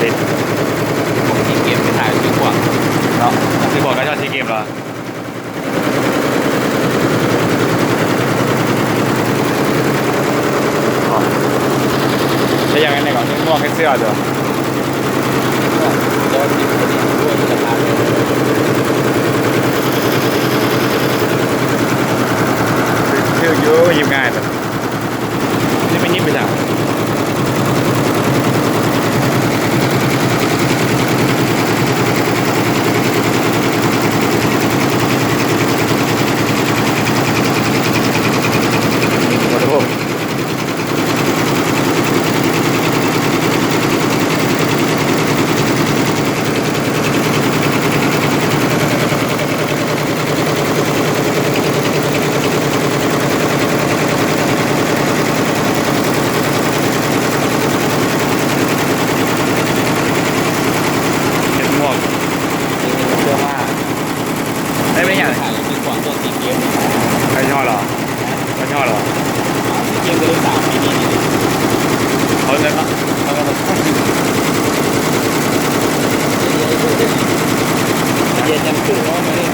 ดิทีเกมไปถ่ายดีกว่าเนาะที่บอกก็ชอบทีเกมเหรอจะยังไงเนี่ยก่อนที่ม่วงแค่เสื้อเดียวแล้วทีมคนนี้ด้วยราคาเลยชื่อเยอะยิบง่ายแต่นี่ไม่ยิบไปจ้ะได้ไหมเนี่ย ถ่ายดีกว่าตัวทีเกม ไม่ชอบหรอไม่ชอบหรอ ทีเกมก็เลย3 ปีนี้เขาเลยเนาะเขาเลยเรียนจังคือว่าไม่ได้